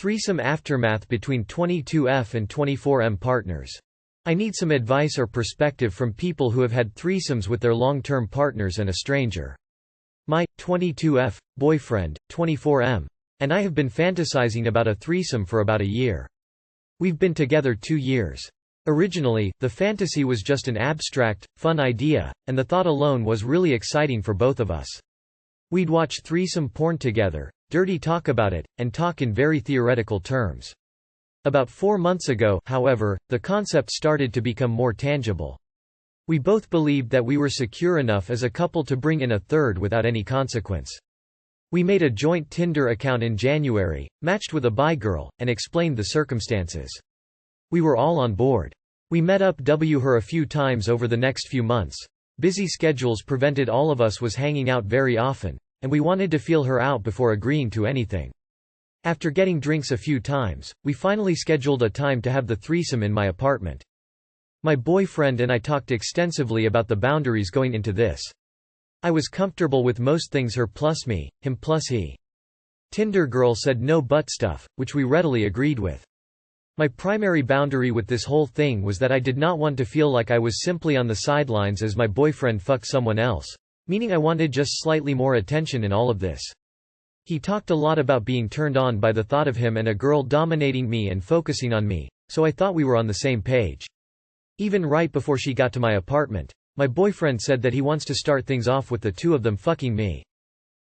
Threesome Aftermath between 22F and 24M partners. I need some advice or perspective from people who have had threesomes with their long-term partners and a stranger. My 22F boyfriend, 24M, and I have been fantasizing about a threesome for about a year. We've been together 2 years. Originally, the fantasy was just an abstract, fun idea, and the thought alone was really exciting for both of us. We'd watch threesome porn together, dirty talk about it, and talk in very theoretical terms. About 4 months ago, however, the concept started to become more tangible. We both believed that we were secure enough as a couple to bring in a third without any consequence. We made a joint Tinder account in January, matched with a bi girl, and explained the circumstances. We were all on board. We met up with her a few times over the next few months. Busy schedules prevented all of us was hanging out very often, and we wanted to feel her out before agreeing to anything. After getting drinks a few times, we finally scheduled a time to have the threesome in my apartment. My boyfriend and I talked extensively about the boundaries going into this. I was comfortable with most things, her plus me, him plus he. Tinder girl said no butt stuff, which we readily agreed with. My primary boundary with this whole thing was that I did not want to feel like I was simply on the sidelines as my boyfriend fucked someone else, meaning I wanted just slightly more attention in all of this. He talked a lot about being turned on by the thought of him and a girl dominating me and focusing on me, so I thought we were on the same page. Even right before she got to my apartment, my boyfriend said that he wants to start things off with the two of them fucking me.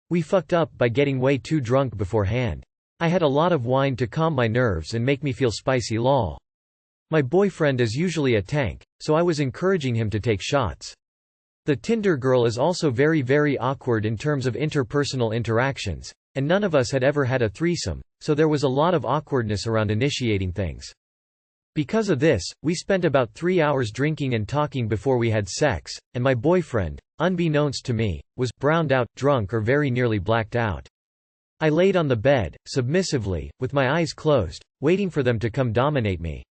We fucked up by getting way too drunk beforehand. I had a lot of wine to calm my nerves and make me feel spicy lol. My boyfriend is usually a tank, so I was encouraging him to take shots. The Tinder girl is also very awkward in terms of interpersonal interactions, and none of us had ever had a threesome, so there was a lot of awkwardness around initiating things. Because of this, we spent about 3 hours drinking and talking before we had sex, and my boyfriend, unbeknownst to me, was browned out, drunk or very nearly blacked out. I laid on the bed, submissively, with my eyes closed, waiting for them to come dominate me.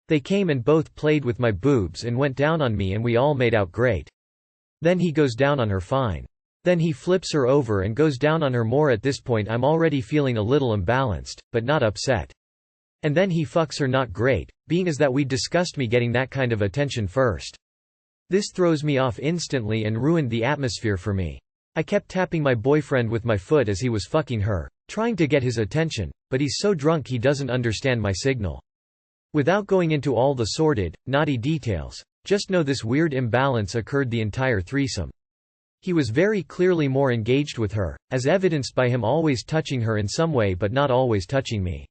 They came and both played with my boobs and went down on me and we all made out great. Then he goes down on her fine. Then he flips her over and goes down on her more. At this point I'm already feeling a little imbalanced, but not upset. And then he fucks her not great, being as that we'd discussed me getting that kind of attention first. This throws me off instantly and ruined the atmosphere for me. I kept tapping my boyfriend with my foot as he was fucking her, trying to get his attention, but he's so drunk he doesn't understand my signal. Without going into all the sordid, naughty details, just know this weird imbalance occurred the entire threesome. He was very clearly more engaged with her, as evidenced by him always touching her in some way but not always touching me.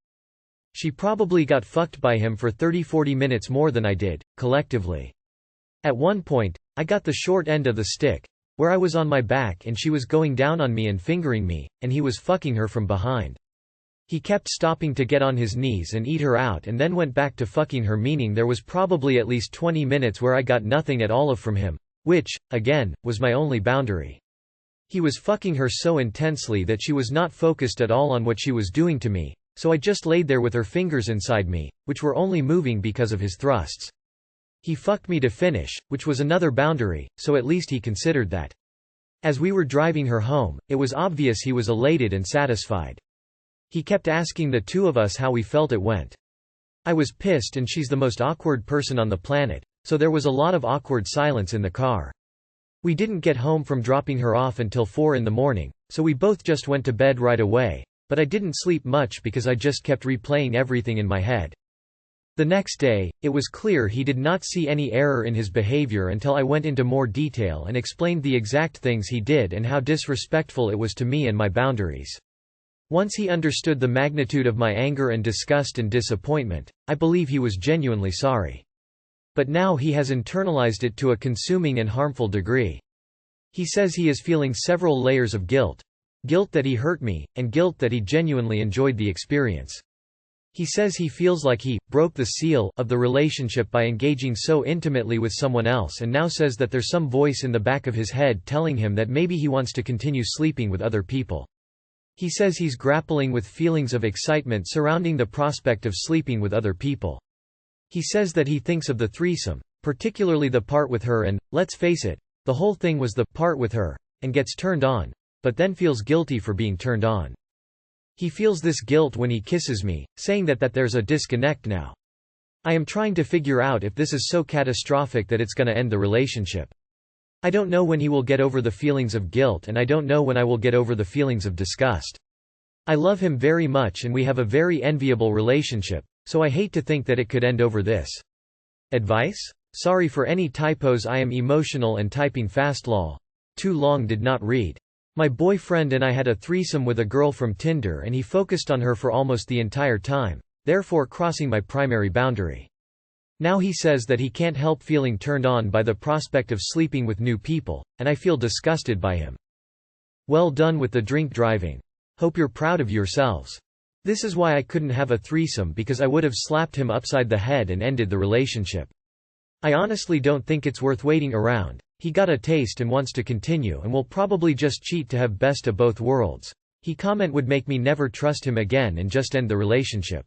She probably got fucked by him for 30–40 minutes more than I did, collectively. At one point, I got the short end of the stick, where I was on my back and she was going down on me and fingering me, and he was fucking her from behind. He kept stopping to get on his knees and eat her out and then went back to fucking her, meaning there was probably at least 20 minutes where I got nothing at all from him, which, again, was my only boundary. He was fucking her so intensely that she was not focused at all on what she was doing to me, so I just laid there with her fingers inside me, which were only moving because of his thrusts. He fucked me to finish, which was another boundary, so at least he considered that. As we were driving her home, it was obvious he was elated and satisfied. He kept asking the two of us how we felt it went. I was pissed and she's the most awkward person on the planet, so there was a lot of awkward silence in the car. We didn't get home from dropping her off until 4 in the morning, so we both just went to bed right away, but I didn't sleep much because I just kept replaying everything in my head. The next day, it was clear he did not see any error in his behavior until I went into more detail and explained the exact things he did and how disrespectful it was to me and my boundaries. Once he understood the magnitude of my anger and disgust and disappointment, I believe he was genuinely sorry. But now he has internalized it to a consuming and harmful degree. He says he is feeling several layers of guilt. Guilt that he hurt me, and guilt that he genuinely enjoyed the experience. He says he feels like he broke the seal of the relationship by engaging so intimately with someone else, and now says that there's some voice in the back of his head telling him that maybe he wants to continue sleeping with other people. He says he's grappling with feelings of excitement surrounding the prospect of sleeping with other people. He says that he thinks of the threesome, particularly the part with her, and, let's face it, the whole thing was the part with her, and gets turned on, but then feels guilty for being turned on. He feels this guilt when he kisses me, saying that there's a disconnect now. I am trying to figure out if this is so catastrophic that it's gonna end the relationship. I don't know when he will get over the feelings of guilt, and I don't know when I will get over the feelings of disgust. I love him very much and we have a very enviable relationship, so I hate to think that it could end over this. Advice? Sorry for any typos, I am emotional and typing fast lol. Too long, did not read. My boyfriend and I had a threesome with a girl from Tinder and he focused on her for almost the entire time, therefore crossing my primary boundary. Now he says that he can't help feeling turned on by the prospect of sleeping with new people, and I feel disgusted by him. Well done with the drink driving. Hope you're proud of yourselves. This is why I couldn't have a threesome, because I would have slapped him upside the head and ended the relationship. I honestly don't think it's worth waiting around. He got a taste and wants to continue and will probably just cheat to have best of both worlds. He comment would make me never trust him again and just end the relationship.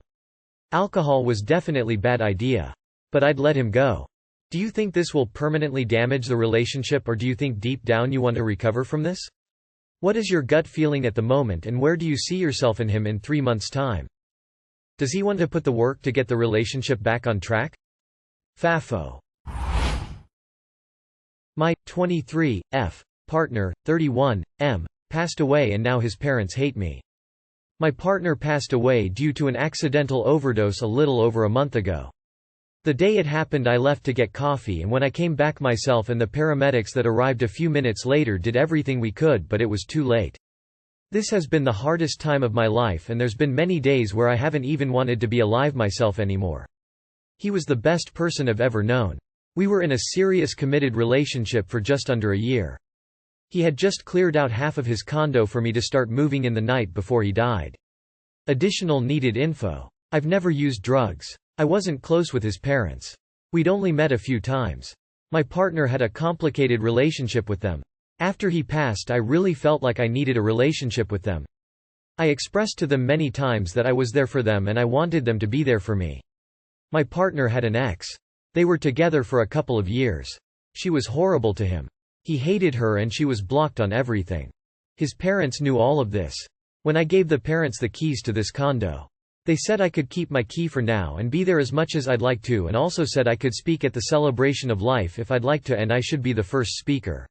Alcohol was definitely bad idea. But I'd let him go. Do you think this will permanently damage the relationship, or do you think deep down you want to recover from this? What is your gut feeling at the moment, and where do you see yourself in him in 3 months' time? Does he want to put the work to get the relationship back on track? Fafo. My 23 F partner, 31 M, passed away and now his parents hate me. My partner passed away due to an accidental overdose a little over a month ago. The day it happened I left to get coffee, and when I came back, myself and the paramedics that arrived a few minutes later did everything we could, but it was too late. This has been the hardest time of my life, and there's been many days where I haven't even wanted to be alive myself anymore. He was the best person I've ever known. We were in a serious committed relationship for just under a year. He had just cleared out half of his condo for me to start moving in the night before he died. Additional needed info. I've never used drugs. I wasn't close with his parents. We'd only met a few times. My partner had a complicated relationship with them. After he passed, I really felt like I needed a relationship with them. I expressed to them many times that I was there for them and I wanted them to be there for me. My partner had an ex. They were together for a couple of years. She was horrible to him. He hated her and she was blocked on everything. His parents knew all of this. When I gave the parents the keys to this condo, they said I could keep my key for now and be there as much as I'd like to, and also said I could speak at the celebration of life if I'd like to, and I should be the first speaker.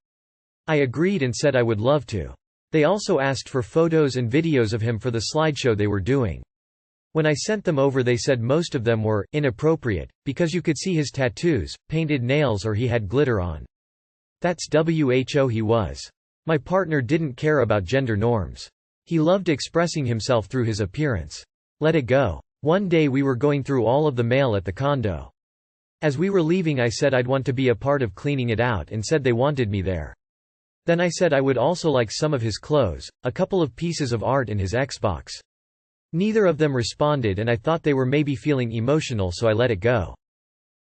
I agreed and said I would love to. They also asked for photos and videos of him for the slideshow they were doing. When I sent them over, they said most of them were inappropriate, because you could see his tattoos, painted nails, or he had glitter on. That's who he was. My partner didn't care about gender norms. He loved expressing himself through his appearance. Let it go. One day we were going through all of the mail at the condo. As we were leaving, I said I'd want to be a part of cleaning it out, and said they wanted me there. Then I said I would also like some of his clothes, a couple of pieces of art, and his Xbox. Neither of them responded, and I thought they were maybe feeling emotional, so I let it go.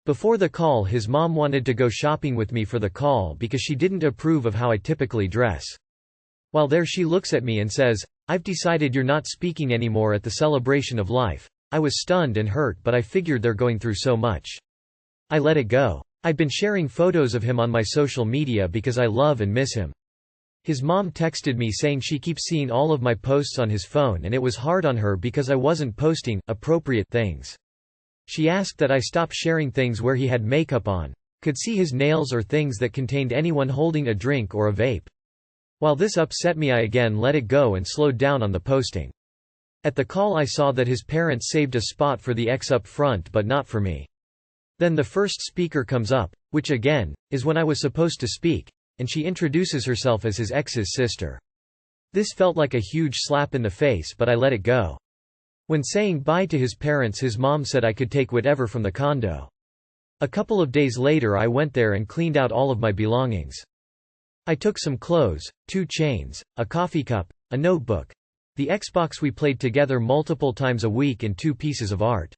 Before the call, his mom wanted to go shopping with me for the call because she didn't approve of how I typically dress. While there, she looks at me and says, "I've decided you're not speaking anymore at the celebration of life." I was stunned and hurt, but I figured they're going through so much. I let it go. I'd been sharing photos of him on my social media because I love and miss him. His mom texted me saying she keeps seeing all of my posts on his phone and it was hard on her because I wasn't posting appropriate things. She asked that I stop sharing things where he had makeup on, could see his nails, or things that contained anyone holding a drink or a vape. While this upset me, I again let it go and slowed down on the posting. At the call, I saw that his parents saved a spot for the ex up front but not for me. Then the first speaker comes up, which again, is when I was supposed to speak, and she introduces herself as his ex's sister. This felt like a huge slap in the face, but I let it go. When saying bye to his parents, his mom said I could take whatever from the condo. A couple of days later, I went there and cleaned out all of my belongings. I took some clothes, 2 chains, a coffee cup, a notebook, the Xbox we played together multiple times a week, and 2 pieces of art.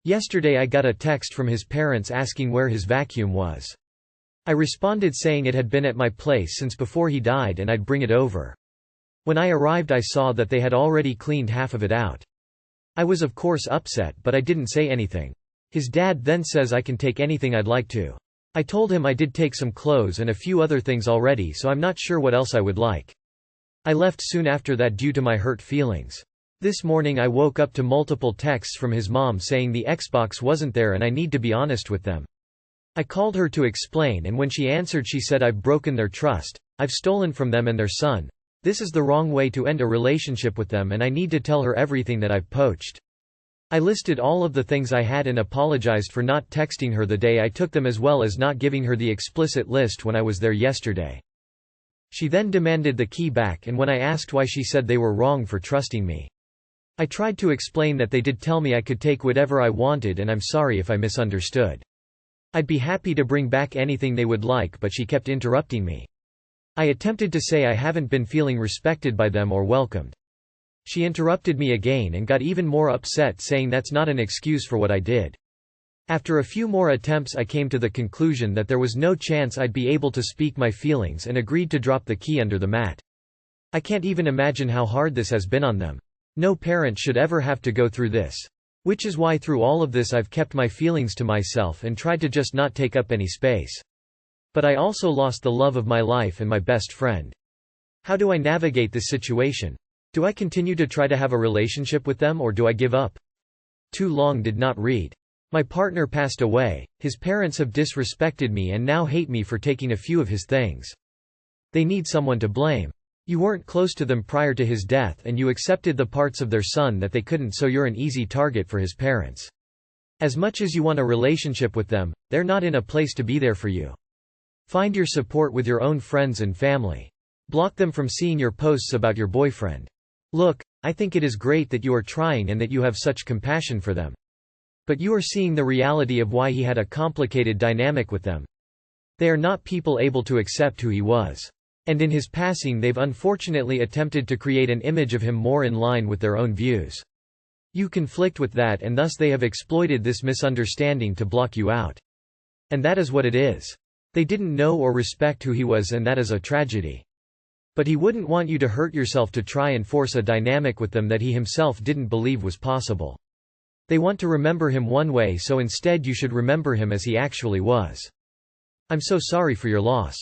Yesterday I got a text from his parents asking where his vacuum was. I responded saying it had been at my place since before he died and I'd bring it over. When I arrived, I saw that they had already cleaned half of it out. I was of course upset, but I didn't say anything. His dad then says I can take anything I'd like to. I told him I did take some clothes and a few other things already, so I'm not sure what else I would like. I left soon after that due to my hurt feelings. This morning I woke up to multiple texts from his mom saying the Xbox wasn't there and I need to be honest with them. I called her to explain, and when she answered she said I've broken their trust, I've stolen from them and their son. This is the wrong way to end a relationship with them and I need to tell her everything that I've poached. I listed all of the things I had and apologized for not texting her the day I took them, as well as not giving her the explicit list when I was there yesterday. She then demanded the key back, and when I asked why she said they were wrong for trusting me. I tried to explain that they did tell me I could take whatever I wanted and I'm sorry if I misunderstood. I'd be happy to bring back anything they would like, but she kept interrupting me. I attempted to say I haven't been feeling respected by them or welcomed. She interrupted me again and got even more upset, saying that's not an excuse for what I did. After a few more attempts I came to the conclusion that there was no chance I'd be able to speak my feelings and agreed to drop the key under the mat. I can't even imagine how hard this has been on them. No parent should ever have to go through this. Which is why through all of this I've kept my feelings to myself and tried to just not take up any space. But I also lost the love of my life and my best friend. How do I navigate this situation? Do I continue to try to have a relationship with them, or do I give up? Too long did not read. My partner passed away, his parents have disrespected me and now hate me for taking a few of his things. They need someone to blame. You weren't close to them prior to his death and you accepted the parts of their son that they couldn't, so you're an easy target for his parents. As much as you want a relationship with them, they're not in a place to be there for you. Find your support with your own friends and family. Block them from seeing your posts about your boyfriend. Look, I think it is great that you are trying and that you have such compassion for them. But you are seeing the reality of why he had a complicated dynamic with them. They are not people able to accept who he was. And in his passing they've unfortunately attempted to create an image of him more in line with their own views. You conflict with that, and thus they have exploited this misunderstanding to block you out. And that is what it is. They didn't know or respect who he was, and that is a tragedy. But he wouldn't want you to hurt yourself to try and force a dynamic with them that he himself didn't believe was possible. They want to remember him one way, so instead you should remember him as he actually was. I'm so sorry for your loss.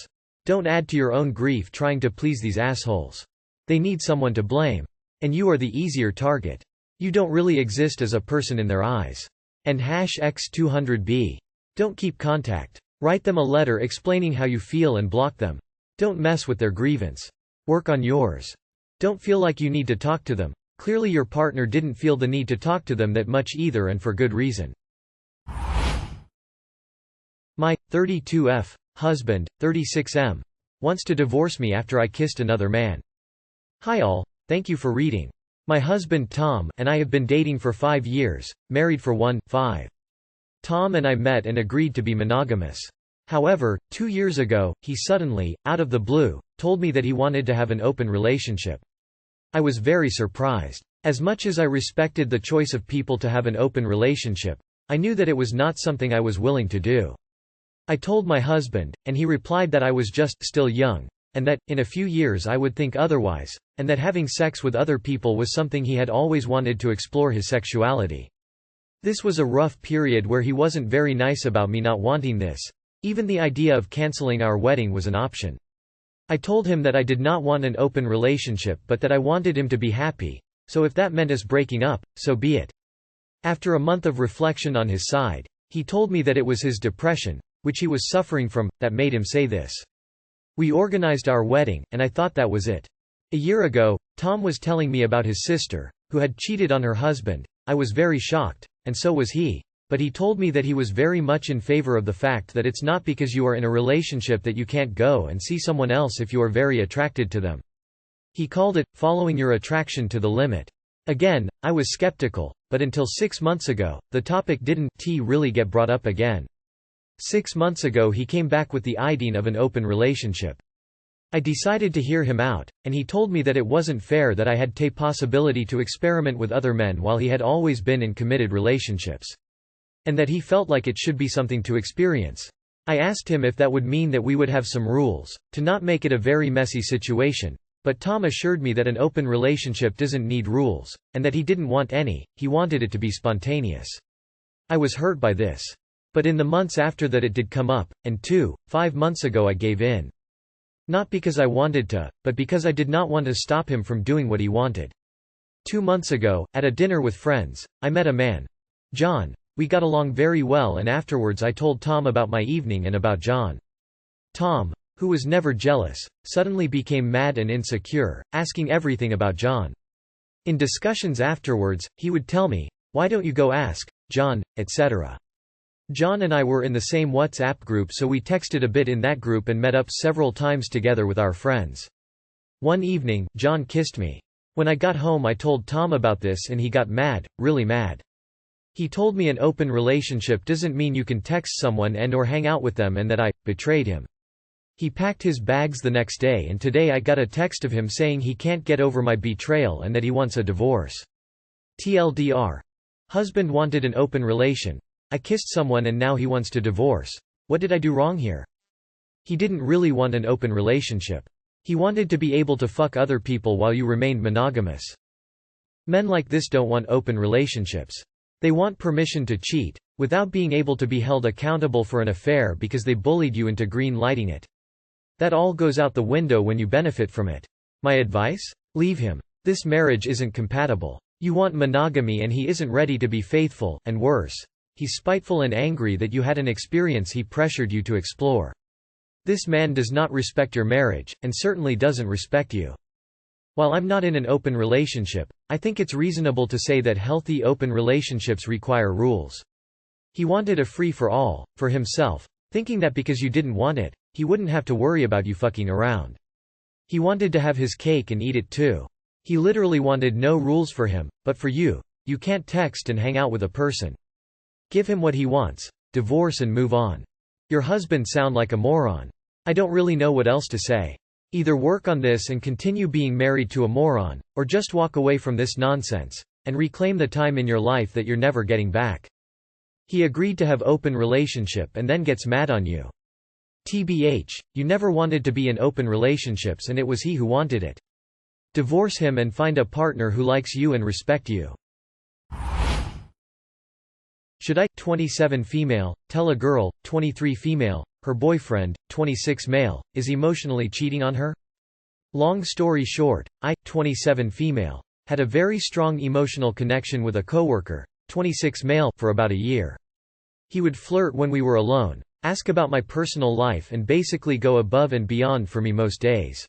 Don't add to your own grief trying to please these assholes. They need someone to blame. And you are the easier target. You don't really exist as a person in their eyes. And #X200B. Don't keep contact. Write them a letter explaining how you feel and block them. Don't mess with their grievance. Work on yours. Don't feel like you need to talk to them. Clearly your partner didn't feel the need to talk to them that much either, and for good reason. My 32F husband, 36M, wants to divorce me after I kissed another man. Hi all, thank you for reading. My husband Tom and I have been dating for 5 years, married for 5. Tom and I met and agreed to be monogamous. However, 2 years ago, he suddenly, out of the blue, told me that he wanted to have an open relationship. I was very surprised. As much as I respected the choice of people to have an open relationship, I knew that it was not something I was willing to do. I told my husband, and he replied that I was just still young, and that, in a few years I would think otherwise, and that having sex with other people was something he had always wanted to explore his sexuality. This was a rough period where he wasn't very nice about me not wanting this. Even the idea of canceling our wedding was an option. I told him that I did not want an open relationship, but that I wanted him to be happy, so if that meant us breaking up, so be it. After a month of reflection on his side, he told me that it was his depression, which he was suffering from, that made him say this. We organized our wedding, and I thought that was it. A year ago, Tom was telling me about his sister, who had cheated on her husband. I was very shocked, and so was he, but he told me that he was very much in favor of the fact that it's not because you are in a relationship that you can't go and see someone else if you are very attracted to them. He called it, following your attraction to the limit. Again, I was skeptical, but until 6 months ago, the topic didn't really get brought up again. 6 months ago he came back with the idea of an open relationship. I decided to hear him out, and he told me that it wasn't fair that I had the possibility to experiment with other men while he had always been in committed relationships. And that he felt like it should be something to experience. I asked him if that would mean that we would have some rules, to not make it a very messy situation, but Tom assured me that an open relationship doesn't need rules, and that he didn't want any, he wanted it to be spontaneous. I was hurt by this. But in the months after that it did come up, and 5 months ago I gave in. Not because I wanted to, but because I did not want to stop him from doing what he wanted. 2 months ago, at a dinner with friends, I met a man. John. We got along very well, and afterwards I told Tom about my evening and about John. Tom, who was never jealous, suddenly became mad and insecure, asking everything about John. In discussions afterwards, he would tell me, "Why don't you go ask John," etc. John and I were in the same WhatsApp group, so we texted a bit in that group and met up several times together with our friends. One evening, John kissed me. When I got home I told Tom about this and he got mad, really mad. He told me an open relationship doesn't mean you can text someone and/or hang out with them, and that I betrayed him. He packed his bags the next day, and today I got a text of him saying he can't get over my betrayal and that he wants a divorce. TLDR. Husband wanted an open relation. I kissed someone and now he wants to divorce. What did I do wrong here? He didn't really want an open relationship. He wanted to be able to fuck other people while you remained monogamous. Men like this don't want open relationships. They want permission to cheat, without being able to be held accountable for an affair because they bullied you into green lighting it. That all goes out the window when you benefit from it. My advice? Leave him. This marriage isn't compatible. You want monogamy and he isn't ready to be faithful, and worse, he's spiteful and angry that you had an experience he pressured you to explore. This man does not respect your marriage, and certainly doesn't respect you. While I'm not in an open relationship, I think it's reasonable to say that healthy open relationships require rules. He wanted a free-for-all, for himself, thinking that because you didn't want it, he wouldn't have to worry about you fucking around. He wanted to have his cake and eat it too. He literally wanted no rules for him, but for you, you can't text and hang out with a person. Give him what he wants, divorce and move on. Your husband sound like a moron. I don't really know what else to say. Either work on this and continue being married to a moron, or just walk away from this nonsense, and reclaim the time in your life that you're never getting back. He agreed to have open relationship and then gets mad on you. TBH, you never wanted to be in open relationships and it was he who wanted it. Divorce him and find a partner who likes you and respect you. Should I, 27 female, tell a girl, 23 female, her boyfriend, 26 male, is emotionally cheating on her? Long story short, I, 27 female, had a very strong emotional connection with a coworker, 26 male, for about a year. He would flirt when we were alone, ask about my personal life and basically go above and beyond for me most days.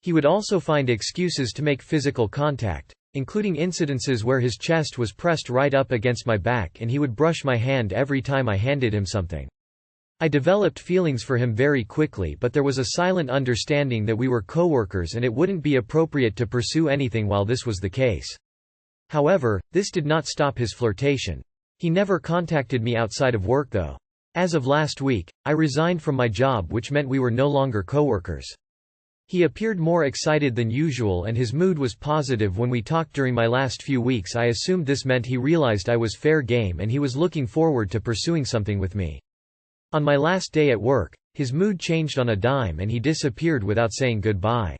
He would also find excuses to make physical contact, including incidences where his chest was pressed right up against my back and he would brush my hand every time I handed him something. I developed feelings for him very quickly, but there was a silent understanding that we were coworkers and it wouldn't be appropriate to pursue anything while this was the case. However, this did not stop his flirtation. He never contacted me outside of work though. As of last week, I resigned from my job, which meant we were no longer coworkers. He appeared more excited than usual and his mood was positive when we talked during my last few weeks. I assumed this meant he realized I was fair game and he was looking forward to pursuing something with me. On my last day at work, his mood changed on a dime and he disappeared without saying goodbye.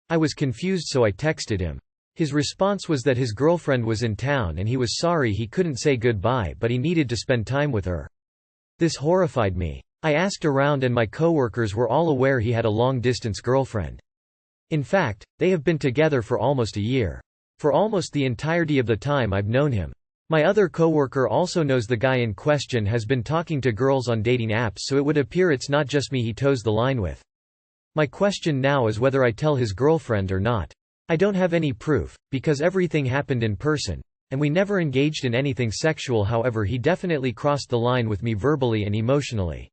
I was confused, so I texted him. His response was that his girlfriend was in town and he was sorry he couldn't say goodbye, but he needed to spend time with her. This horrified me. I asked around and my coworkers were all aware he had a long-distance girlfriend. In fact, they have been together for almost a year. For almost the entirety of the time I've known him. My other coworker also knows the guy in question has been talking to girls on dating apps, so it would appear it's not just me he toes the line with. My question now is whether I tell his girlfriend or not. I don't have any proof, because everything happened in person, and we never engaged in anything sexual. However, he definitely crossed the line with me verbally and emotionally.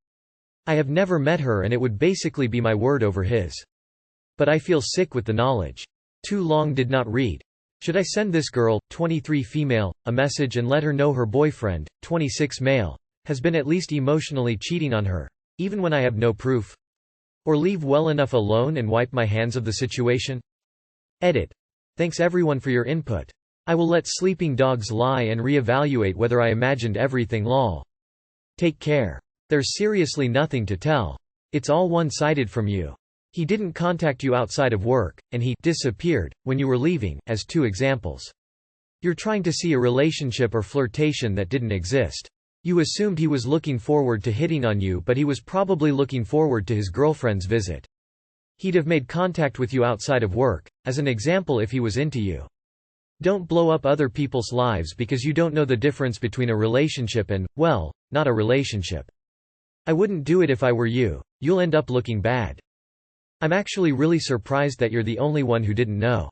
I have never met her and it would basically be my word over his. But I feel sick with the knowledge. Too long did not read. Should I send this girl, 23 female, a message and let her know her boyfriend, 26 male, has been at least emotionally cheating on her, even when I have no proof? Or leave well enough alone and wipe my hands of the situation? Edit. Thanks everyone for your input. I will let sleeping dogs lie and re-evaluate whether I imagined everything. Lol. Take care. There's seriously nothing to tell. It's all one-sided from you. He didn't contact you outside of work, and he disappeared when you were leaving, as two examples. You're trying to see a relationship or flirtation that didn't exist. You assumed he was looking forward to hitting on you, but he was probably looking forward to his girlfriend's visit. He'd have made contact with you outside of work, as an example, if he was into you. Don't blow up other people's lives because you don't know the difference between a relationship and, well, not a relationship. I wouldn't do it if I were you. You'll end up looking bad. I'm actually really surprised that you're the only one who didn't know.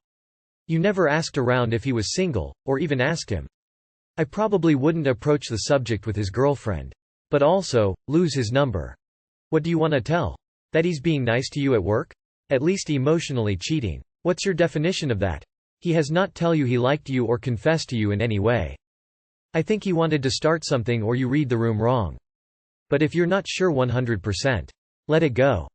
You never asked around if he was single, or even asked him. I probably wouldn't approach the subject with his girlfriend. But also, lose his number. What do you want to tell? That he's being nice to you at work? At least emotionally cheating. What's your definition of that? He has not tell you he liked you or confessed to you in any way. I think he wanted to start something or you read the room wrong. But if you're not sure 100%, let it go.